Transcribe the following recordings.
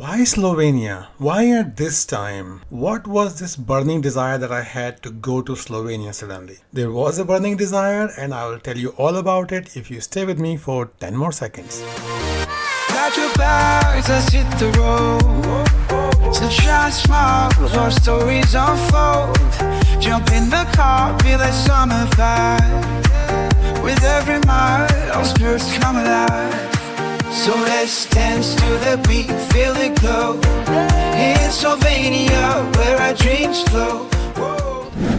Why Slovenia? Why at this time? What was this burning desire that I had to go to Slovenia suddenly? There was a burning desire, and I will tell you all about it if you stay with me for 10 more seconds. Got your bags, let's hit the road. Sunshine smiles, our stories unfold. Jump in the car, feel that summer vibe. With every mile, our spirits come alive. So let's dance to the beat, feel the glow. In Slovenia, where our dreams flow.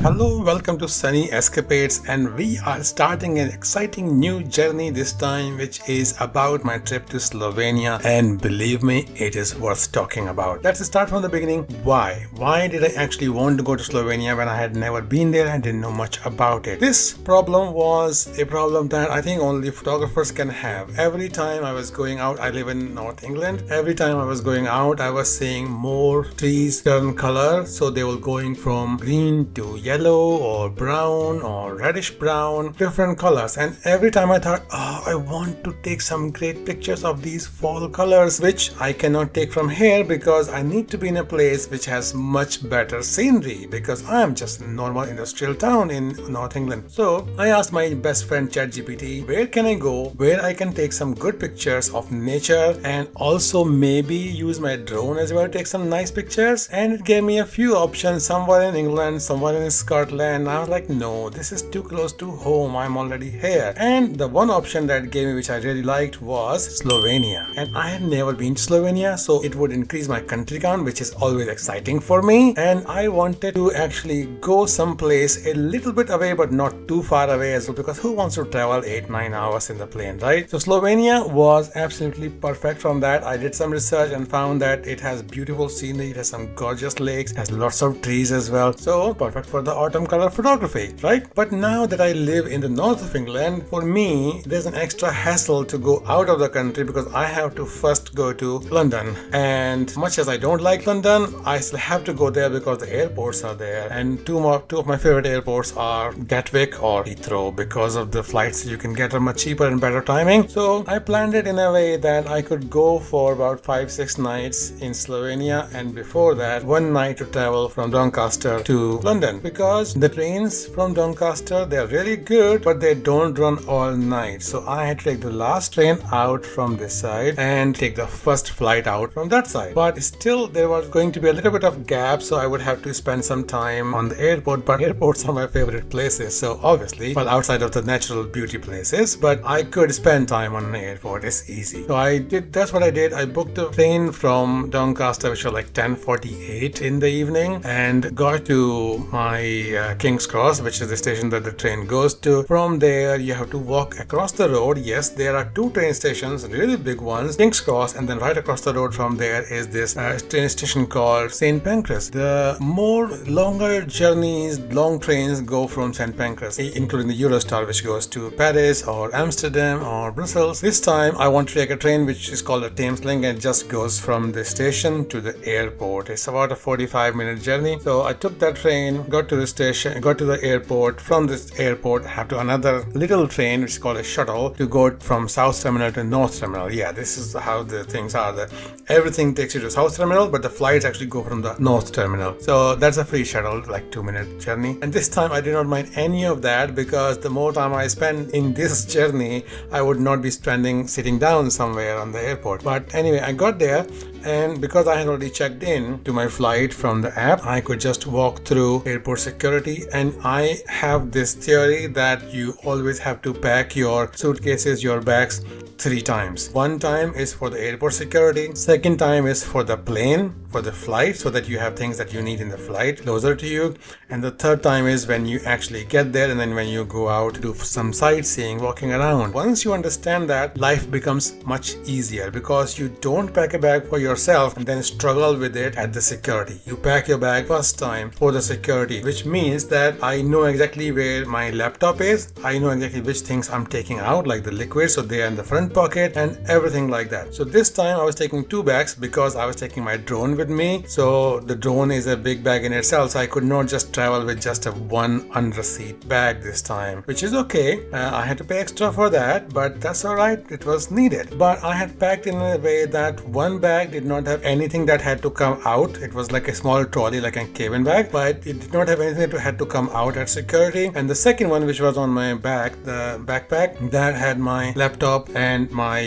Hello, welcome to Sunny Escapades, and we are starting an exciting new journey this time, which is about my trip to Slovenia, and believe me, it is worth talking about. Let's start from the beginning. Why? Why did I actually want to go to Slovenia when I had never been there and didn't know much about it? This problem was a problem that I think only photographers can have. Every time I was going out, I live in North England, every time I was going out, I was seeing more trees turn color, so they were going from green to yellow or brown or reddish brown, different colors, and every time I thought, I want to take some great pictures of these fall colors, which I cannot take from here because I need to be in a place which has much better scenery, because I am just a normal industrial town in North England. So I asked my best friend ChatGPT, where can I go where I can take some good pictures of nature and also maybe use my drone as well to take some nice pictures, and it gave me a few options, somewhere in England, somewhere in Scotland. I was like, no, this is too close to home, I'm already here. And the one option that it gave me which I really liked was Slovenia, and I had never been to Slovenia, so it would increase my country count, which is always exciting for me, and I wanted to actually go someplace a little bit away but not too far away as well, because who wants to travel 8-9 hours in the plane, right? So Slovenia was absolutely perfect from that. I did some research and found that it has beautiful scenery, it has some gorgeous lakes, has lots of trees as well, so perfect for the autumn color photography, right? But now that I live in the north of England, for me there's an extra hassle to go out of the country because I have to first go to London, and much as I don't like London, I still have to go there because the airports are there, and two of my favorite airports are Gatwick or Heathrow, because of the flights you can get are much cheaper and better timing. So I planned it in a way that I could go for about 5-6 nights in Slovenia, and before that one night to travel from Doncaster to London, because the trains from Doncaster, they're really good but they don't run all night. So I had to take the last train out from this side and take the first flight out from that side, but still there was going to be a little bit of gap, so I would have to spend some time on the airport. But airports are my favorite places, so obviously, well, outside of the natural beauty places, but I could spend time on an airport, it's easy. So that's what I did. I booked the train from Doncaster, which was like 10:48 in the evening, and got to my King's Cross, which is the station that the train goes to. From there you have to walk across the road. Yes, there are two train stations, really big ones, King's Cross, and then right across the road from there is this train station called St. Pancras. The more longer journeys, long trains go from St. Pancras, including the Eurostar, which goes to Paris or Amsterdam or Brussels. This time I want to take a train which is called a Thames Link, and it just goes from the station to the airport. It's about a 45-minute journey. So I took that train, got to the station, got to the airport. From this airport, I have to another little train which is called a shuttle to go from South Terminal to North Terminal. Yeah, this is how the things are. Everything takes you to South Terminal, but the flights actually go from the North Terminal. So that's a free shuttle, like 2-minute journey. And this time I did not mind any of that, because the more time I spend in this journey, I would not be spending sitting down somewhere on the airport. But anyway, I got there, and because I had already checked in to my flight from the app, I could just walk through airport security. And I have this theory that you always have to pack your suitcases, your bags 3 times. One time is for the airport security, second time is for the plane, for the flight, so that you have things that you need in the flight closer to you, and the third time is when you actually get there, and then when you go out to do some sightseeing, walking around. Once you understand that, life becomes much easier, because you don't pack a bag for yourself and then struggle with it at the security. You pack your bag first time for the security, which means that I know exactly where my laptop is, I know exactly which things I'm taking out, like the liquid, so they are in the front front pocket and everything like that. So this time I was taking 2 bags because I was taking my drone with me. So the drone is a big bag in itself, so I could not just travel with just a one under seat bag this time, which is okay. I had to pay extra for that, but that's alright, it was needed. But I had packed in a way that one bag did not have anything that had to come out. It was like a small trolley, like a cabin bag, but it did not have anything that had to come out at security. And the second one, which was on my back, the backpack, that had my laptop and my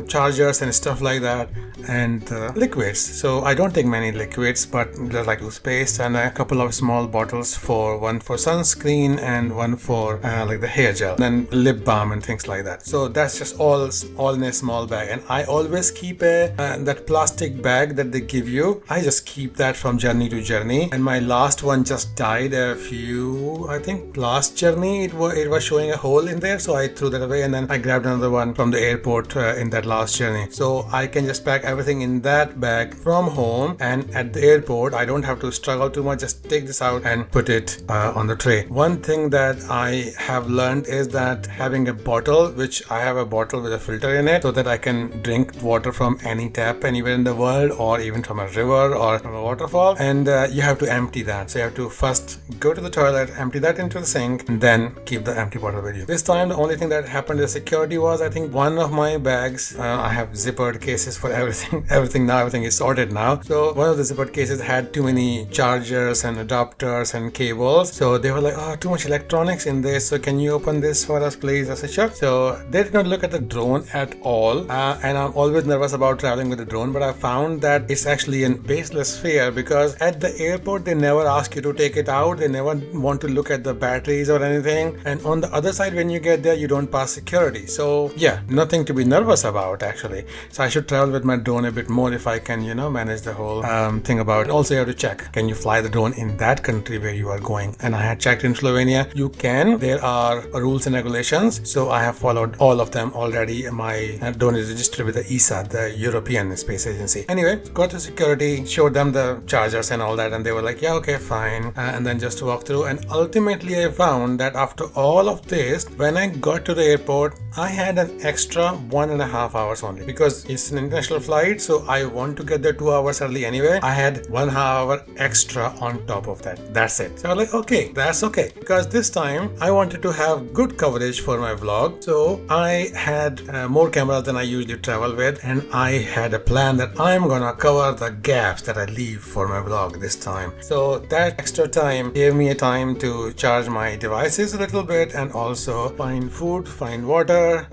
chargers and stuff like that, and liquids. So I don't take many liquids, but there's like toothpaste and a couple of small bottles, one for sunscreen and one for like the hair gel, then lip balm and things like that. So that's just all in a small bag. And I always keep that plastic bag that they give you. I just keep that from journey to journey. And my last one just died I think last journey it was showing a hole in there, so I threw that away, and then I grabbed another one from the airport in that last journey. So I can just pack everything in that bag from home, and at the airport I don't have to struggle too much. Just take this out and put it on the tray. One thing that I have learned is that having a bottle, which I have a bottle with a filter in it, so that I can drink water from any tap anywhere in the world, or even from a river or from a waterfall, and you have to empty that. So you have to first go to the toilet, empty that into the sink, and then keep the empty bottle with you. This time the only thing that happened to security was, I think one of my bags, I have zippered cases for everything. Everything is sorted now. So one of the zippered cases had too many chargers and adapters and cables. So they were like, oh, too much electronics in this. So can you open this for us, please? I said, sure. So they did not look at the drone at all. And I'm always nervous about traveling with the drone, but I found that it's actually an baseless fear, because at the airport they never ask you to take it out. They never want to look at the batteries or anything. And on the other side, when you get there, you don't pass security. So yeah, nothing to be nervous about actually. So I should travel with my drone a bit more if I can, manage the whole thing about it. Also, you have to check, can you fly the drone in that country where you are going? And I had checked in Slovenia. You can. There are rules and regulations. So I have followed all of them already. My drone is registered with the ESA, the European Space Agency. Anyway, got to security, showed them the chargers and all that, and they were like, yeah, okay, fine. And then just walk through. And ultimately I found that after all of this, when I got to the airport, I had an extra 1.5 hours only, because it's an international flight. So I want to get there 2 hours early anyway. I had 1 hour extra on top of that. That's it. So I was like, okay, that's okay. Because this time I wanted to have good coverage for my vlog. So I had more cameras than I usually travel with. And I had a plan that I'm gonna cover the gaps that I leave for my vlog this time. So that extra time gave me a time to charge my devices a little bit, and also find food, find water,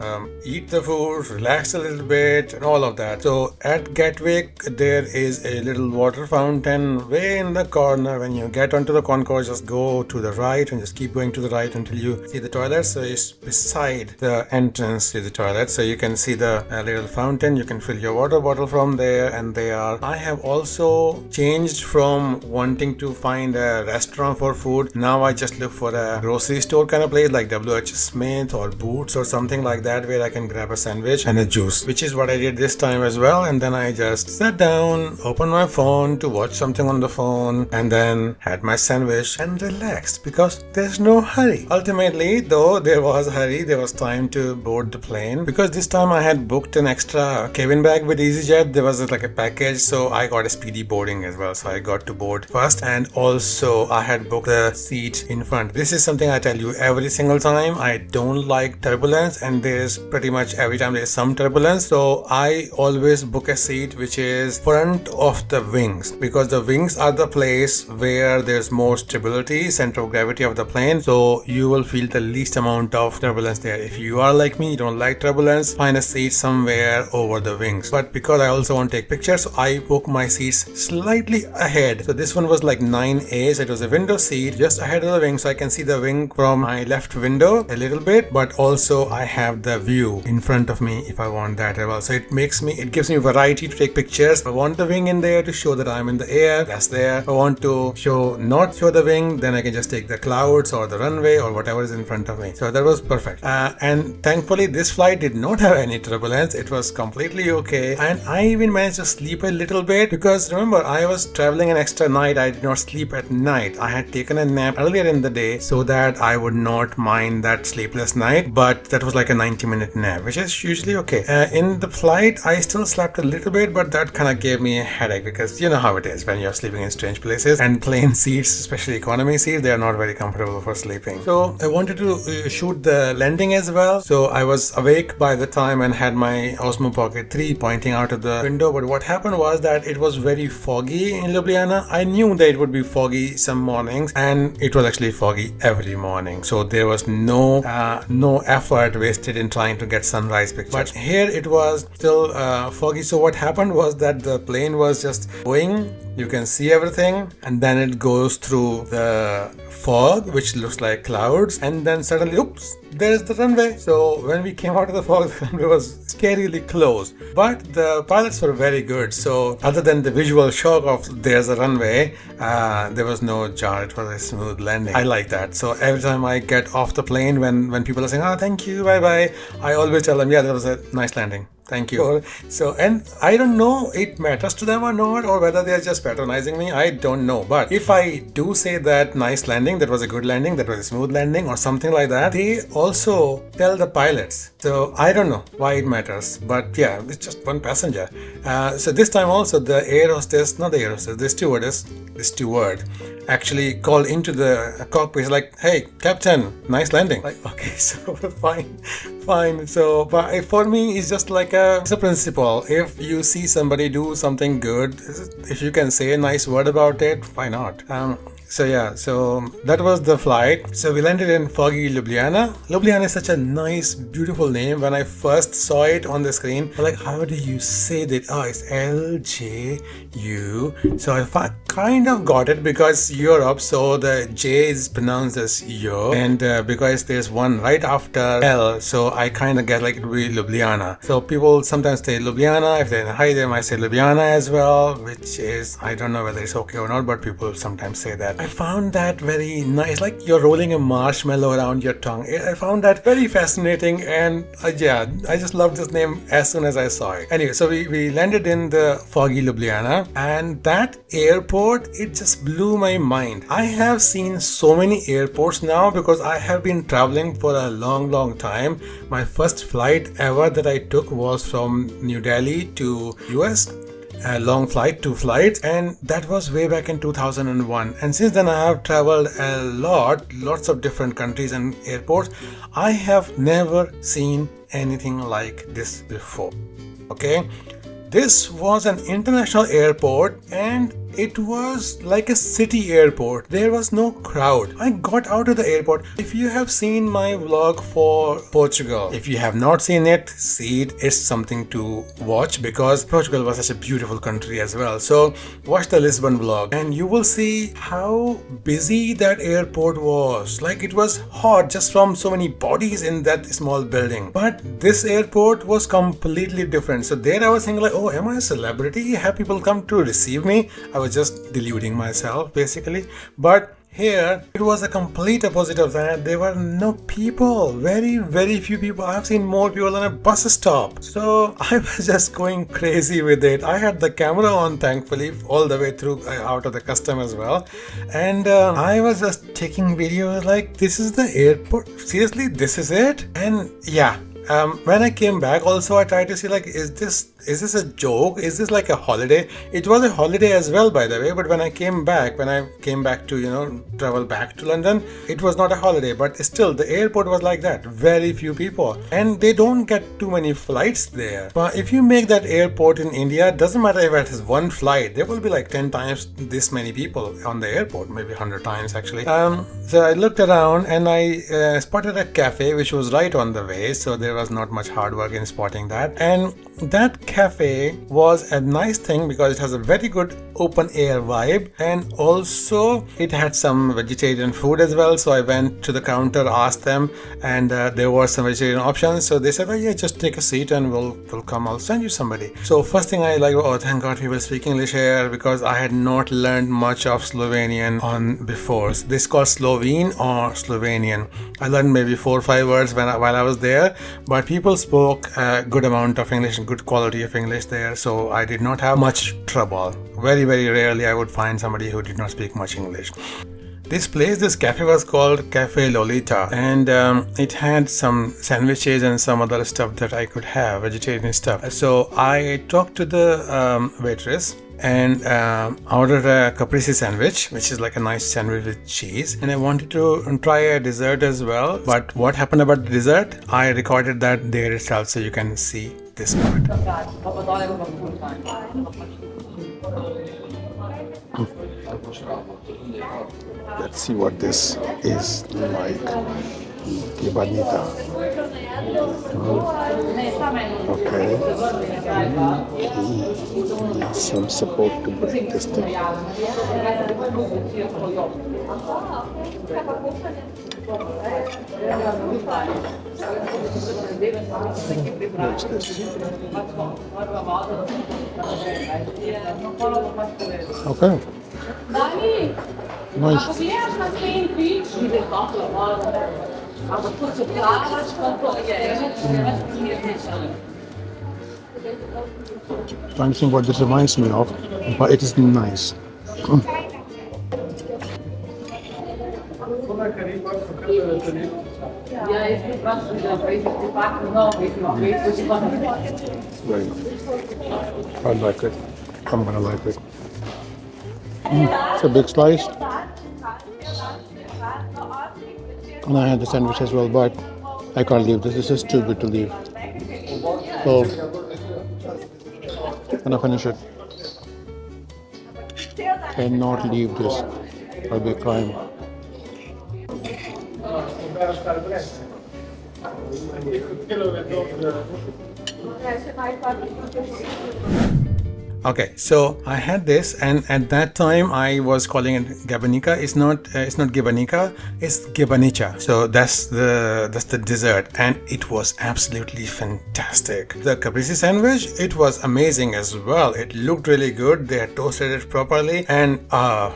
eat the food, relax a little bit, and all of that. So at Gatwick, there is a little water fountain way in the corner. When you get onto the concourse, just go to the right and just keep going to the right until you see the toilet. So it's beside the entrance to the toilet. So you can see the little fountain. You can fill your water bottle from there, and I have also changed from wanting to find a restaurant for food. Now I just look for a grocery store kind of place like WH Smith or Boots or something like that, where I can grab a sandwich and a juice, which is what I did this time as well. And then I just sat down, opened my phone to watch something on the phone, and then had my sandwich and relaxed, because there's no hurry. Ultimately, though there was a hurry, there was time to board the plane, because this time I had booked an extra cabin bag with EasyJet. There was like a package, so I got a speedy boarding as well. So I got to board first, and also I had booked the seat in front. This is something I tell you every single time. I don't like turbulence, and there's pretty much every time there's some turbulence. So I always book a seat which is front of the wings, because the wings are the place where there's more stability, center of gravity of the plane. So you will feel the least amount of turbulence there. If you are like me, you don't like turbulence, find a seat somewhere over the wings. But because I also want to take pictures, so I book my seats slightly ahead. So this one was like 9A, so it was a window seat just ahead of the wing, so I can see the wing from my left window a little bit, but also I have the view in front of me if I want that as well. So it gives me variety to take pictures. I want the wing in there to show that I'm in the air, that's there. I want to not show the wing, then I can just take the clouds or the runway or whatever is in front of me. So that was perfect. And thankfully this flight did not have any turbulence. It was completely okay, and I even managed to sleep a little bit, because remember, I was traveling an extra night. I did not sleep at night. I had taken a nap earlier in the day so that I would not mind that sleepless night, but that was like a 90-minute nap, which is usually okay. In the flight, I still slept a little bit, but that kind of gave me a headache because you know how it is when you're sleeping in strange places, and plane seats, especially economy seats, they are not very comfortable for sleeping. So I wanted to shoot the landing as well. So I was awake by the time and had my Osmo Pocket 3 pointing out of the window. But what happened was that it was very foggy in Ljubljana. I knew that it would be foggy some mornings, and it was actually foggy every morning. So there was no effort wasted in trying to get sunrise pictures. But here it was still foggy. So what happened was that the plane was just going. You can see everything, and then it goes through the fog, which looks like clouds, and then suddenly, oops, there's the runway. So when we came out of the fog, the runway was scarily close. But the pilots were very good. So other than the visual shock of there's a runway, there was no jar. It was a smooth landing. I like that. So every time I get off the plane, when people are saying, "Oh, thank you, bye bye," I always tell them, "Yeah, that was a nice landing. Thank you." So, and I don't know it matters to them or not, or whether they are just patronizing me. I don't know. But if I do say that nice landing, that was a good landing, that was a smooth landing, or something like that, they also tell the pilots. So I don't know why it matters. But yeah, it's just one passenger. So this time also the steward actually called into the cockpit like, "Hey, Captain, nice landing." Like, okay, so fine. So, but for me, it's just like it's a principle. If you see somebody do something good, if you can say a nice word about it, why not? So that was the flight. So we landed in foggy Ljubljana. Ljubljana is such a nice, beautiful name. When I first saw it on the screen, I'm like, how do you say that? Oh, it's L-J-U. So I kind of got it because Europe, so the J is pronounced as yo, and because there's one right after L, so I kind of get like it would be Ljubljana. So people sometimes say Ljubljana. If they're in high, they might say Ljubljana as well, which is, I don't know whether it's okay or not, but people sometimes say that. I found that very nice, like you're rolling a marshmallow around your tongue. I found that very fascinating, and I just loved this name as soon as I saw it. Anyway, so we landed in the foggy Ljubljana, and that airport, it just blew my mind. I have seen so many airports now because I have been traveling for a long time. My first flight ever that I took was from New Delhi to US. A long flight, 2 flights, and that was way back in 2001. And since then I have traveled a lots of different countries and airports. I have never seen anything like this before. Okay, this was an international airport, and it was like a city airport. There was no crowd. I got out of the airport. If you have seen my vlog for Portugal, if you have not seen it, see it. It's something to watch because Portugal was such a beautiful country as well. So watch the Lisbon vlog and you will see how busy that airport was. Like it was hot just from so many bodies in that small building. But this airport was completely different. So there I was thinking like, oh, am I a celebrity? Have people come to receive me? I was just deluding myself basically. But here it was a complete opposite of that. There were no people, very few people. I've seen more people than a bus stop. So I was just going crazy with it. I had the camera on, thankfully, all the way through out of the custom as well, and I was just taking videos like, this is the airport, seriously, this is it. And yeah, when I came back also I tried to see like, is this a joke? Is this like a holiday? It was a holiday as well, by the way, but when I came back to, travel back to London, it was not a holiday, but still the airport was like that. Very few people, and they don't get too many flights there. But if you make that airport in India, doesn't matter if it has one flight, there will be like 10 times this many people on the airport, maybe 100 times actually. So I looked around and I spotted a cafe which was right on the way, so there was not much hard work in spotting that. And that cafe was a nice thing because it has a very good open air vibe, and also it had some vegetarian food as well. So I went to the counter, asked them, and there were some vegetarian options. So they said, oh yeah, just take a seat and we'll come, I'll send you somebody. So first thing I like, oh thank God people speak English here, because I had not learned much of Slovenian on before. So this is called Slovene or Slovenian. I learned maybe 4 or 5 words while I was there, but people spoke a good amount of English and good quality of English there, so I did not have much trouble. Very rarely I would find somebody who did not speak much English. This cafe was called Cafe Lolita, and it had some sandwiches and some other stuff that I could have, vegetarian stuff. So I talked to the waitress and ordered a caprese sandwich, which is like a nice sandwich with cheese, and I wanted to try a dessert as well. But what happened about the dessert, I recorded that there itself, so you can see this part. Let's see what this is like. Gibanita. Okay. Some support to break this thing. What's this? Okay. Nice. Trying to think what this reminds me of, but it is nice. Very nice. I like it. I'm gonna like it. It's a big slice. And I had the sandwich as well, but I can't leave this. This is too good to leave. So I'm gonna finish it. Cannot leave this. It'll be a crime. Okay, so I had this, and at that time I was calling it Gabanica. It's not Gibanica, it's Gibanica. So that's the dessert, and it was absolutely fantastic. The caprese sandwich, it was amazing as well. It looked really good. They had toasted it properly, and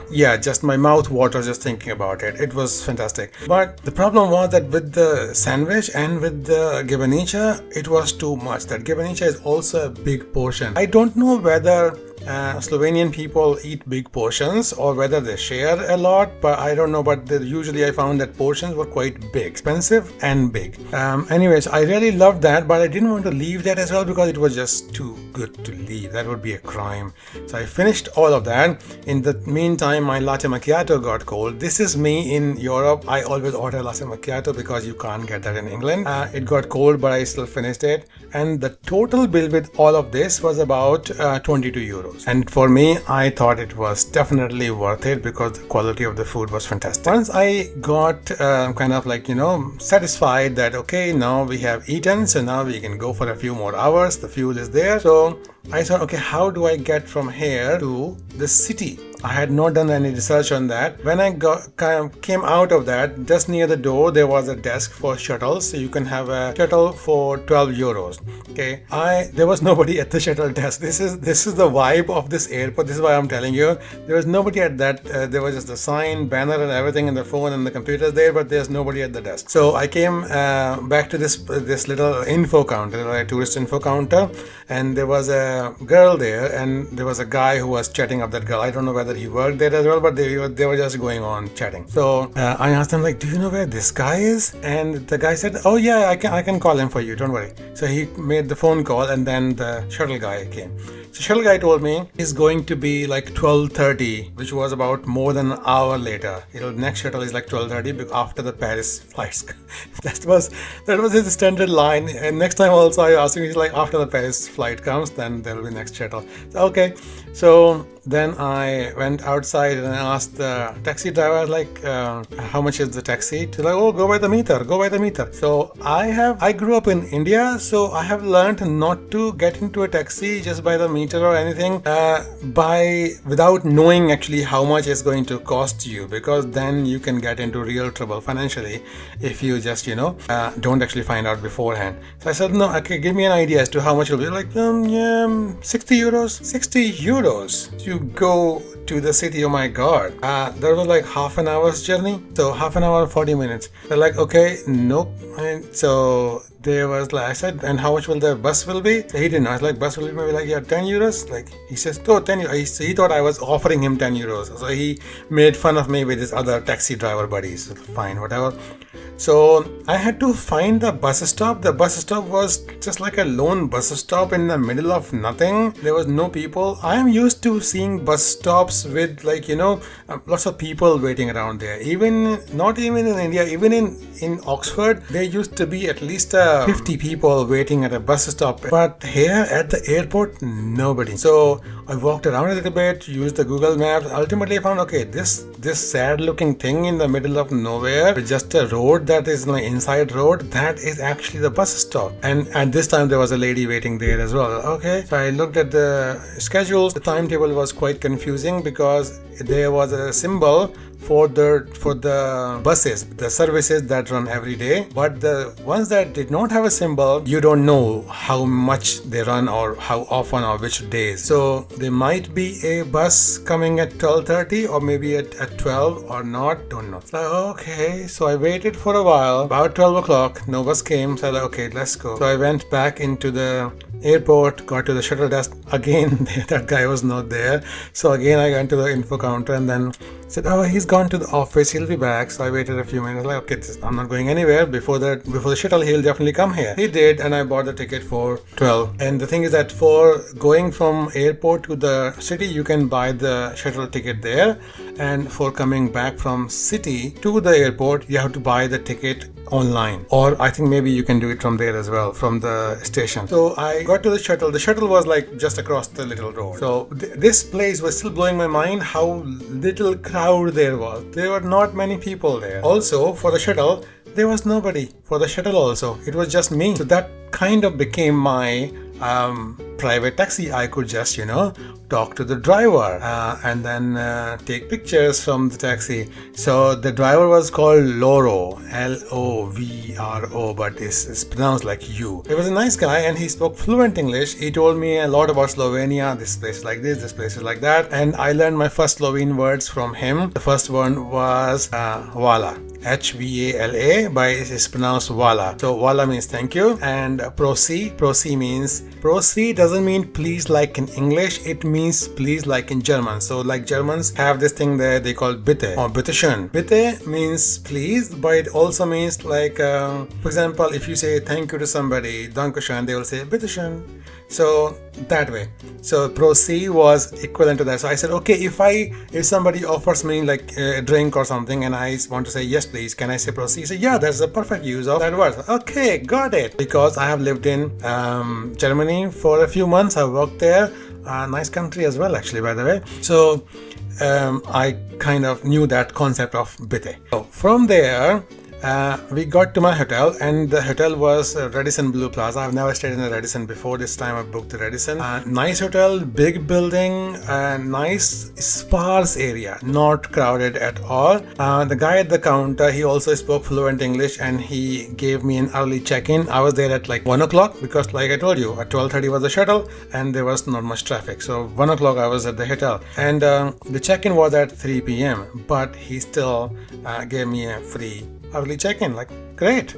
yeah, just my mouth waters just thinking about it. It was fantastic. But the problem was that with the sandwich and with the Gibanica, it was too much. That Gibanica is also a big portion. I don't know whether Slovenian people eat big portions or whether they share a lot, but I don't know. But usually I found that portions were quite big, expensive and big. Anyways, I really loved that, but I didn't want to leave that as well because it was just too good to leave. That would be a crime. So I finished all of that. In the meantime, my latte macchiato got cold. This is me in Europe. I always order latte macchiato because you can't get that in England. It got cold, but I still finished it. And the total bill with all of this was about 22 euros. And for me, I thought it was definitely worth it because the quality of the food was fantastic. Once I got kind of like, satisfied that, okay, now we have eaten, so now we can go for a few more hours. The fuel is there. So I thought, okay, how do I get from here to the city? I had not done any research on that. When I came out of that, just near the door, there was a desk for shuttles. So you can have a shuttle for 12 euros. Okay. There was nobody at the shuttle desk. This is the vibe of this airport. This is why I'm telling you. There was nobody at that. There was just the sign, banner and everything, and the phone and the computers there, but there's nobody at the desk. So I came back to this little info counter, a tourist info counter, and there was a girl there, and there was a guy who was chatting up that girl. I don't know whether he worked there as well, but they were just going on chatting. So I asked him, like, do you know where this guy is? And the guy said, oh yeah, I can call him for you, don't worry. So he made the phone call, and then the shuttle guy came. So shuttle guy told me he's going to be like 12:30, which was about more than an hour later. Next shuttle is like 12:30 after the Paris flights. that was his standard line. And next time also I asked him, he's like, after the Paris flight comes, then there will be next shuttle. So, okay. So then I went outside and I asked the taxi driver, like, how much is the taxi? He's like, oh, go by the meter. So I grew up in India, so I have learned not to get into a taxi just by the meter or anything without knowing actually how much it's going to cost you, because then you can get into real trouble financially if you just don't actually find out beforehand. So I said, no, okay, give me an idea as to how much it'll be. Like 60 euros to go to the city. Oh my god, that was like half an hour's journey, so half an hour 40 minutes. They're like, okay, nope. And so there was like, I said, and how much will the bus will be? So he didn't know. I was like, bus will be maybe like, yeah, 10 euros. Like he says, no, 10 euros. He thought I was offering him 10 euros. So he made fun of me with his other taxi driver buddies. Fine, whatever. So I had to find the bus stop. The bus stop was just like a lone bus stop in the middle of nothing. There was no people. I am used to seeing bus stops with like, lots of people waiting around there. Not even in India, even in Oxford, there used to be at least 50 people waiting at a bus stop. But here at the airport, nobody. So I walked around a little bit, used the Google Maps. Ultimately, I found, okay, this sad looking thing in the middle of nowhere with just a road that is an inside road, that is actually the bus stop. And at this time there was a lady waiting there as well. Okay, so I looked at the schedules. The timetable was quite confusing because there was a symbol for the buses, the services that run every day, but the ones that did not have a symbol, you don't know how much they run or how often or which days. So there might be a bus coming at 12:30 or maybe at 12 or not, don't know. So okay, so I waited for a while. About 12 o'clock, no bus came. So I was like, okay, let's go. So I went back into the airport, got to the shuttle desk. Again, that guy was not there. So again, I went to the info counter and then said, oh, he's gone to the office, he'll be back. So I waited a few minutes, like, okay, I'm not going anywhere. Before the shuttle, he'll definitely come here. He did, and I bought the ticket for 12. And the thing is that for going from airport to the city, you can buy the shuttle ticket there. And for coming back from city to the airport, you have to buy the ticket online, or I think maybe you can do it from there as well, from the station. So I got to the shuttle. The shuttle was like just across the little road. So this place was still blowing my mind how little crowd there was. There were not many people there. Also, for the shuttle, there was nobody for the shuttle also. It was just me. So that kind of became my private taxi. I could just, talk to the driver and then take pictures from the taxi. So the driver was called Loro, Lovro, but it's pronounced like you. He was a nice guy and he spoke fluent English. He told me a lot about Slovenia. This place is like this place is like that. And I learned my first Slovene words from him. The first one was Vala. Hvala, but it's pronounced Vala. So Vala means thank you, and prosi means, prosi doesn't mean please like in English, it means please like in German. So like Germans have this thing there they call bitte or bitteschön. Bitte means please, but it also means like, for example, if you say thank you to somebody, dankeschön, they will say bitteschön. So that way. So prosi was equivalent to that. So I said, okay, if somebody offers me like a drink or something and I want to say yes please, can I say prosi? He said, yeah, that's a perfect use of that word. Okay, got it. Because I have lived in Germany for a few months. I worked there. Nice country as well, actually, by the way. So I kind of knew that concept of bitte. So from there, we got to my hotel, and the hotel was Radisson Blue Plaza. I've never stayed in a Radisson before. This time I booked the Radisson. Nice hotel, big building, nice sparse area, not crowded at all. The guy at the counter, he also spoke fluent English and he gave me an early check-in. I was there at like 1 o'clock because like I told you, at 12:30 was the shuttle and there was not much traffic. So 1 o'clock I was at the hotel, and the check-in was at 3 p.m. but he still gave me a free early check-in. Like, great.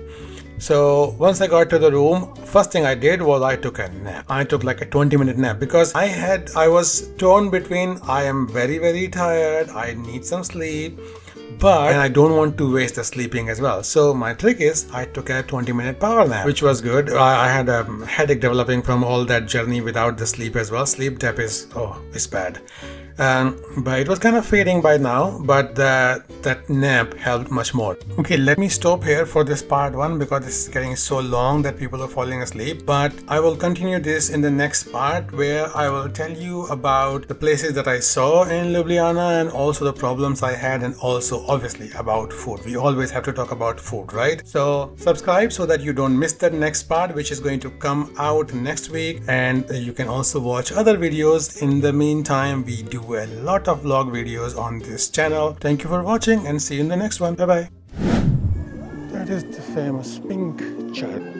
So once I got to the room, first thing I did was I took a nap. I took like a 20-minute nap because I was torn between I am very, very tired, I need some sleep, and I don't want to waste the sleeping as well. So my trick is I took a 20-minute power nap, which was good. I had a headache developing from all that journey without the sleep as well. Sleep debt is bad. But it was kind of fading by now, but that nap helped much more. Okay, let me stop here for this part 1 because this is getting so long that people are falling asleep. But I will continue this in the next part where I will tell you about the places that I saw in Ljubljana and also the problems I had, and also obviously about food. We always have to talk about food, right? So subscribe so that you don't miss the next part, which is going to come out next week, and you can also watch other videos. In the meantime, we do a lot of vlog videos on this channel. Thank you for watching and see you in the next one. Bye bye. That is the famous pink church.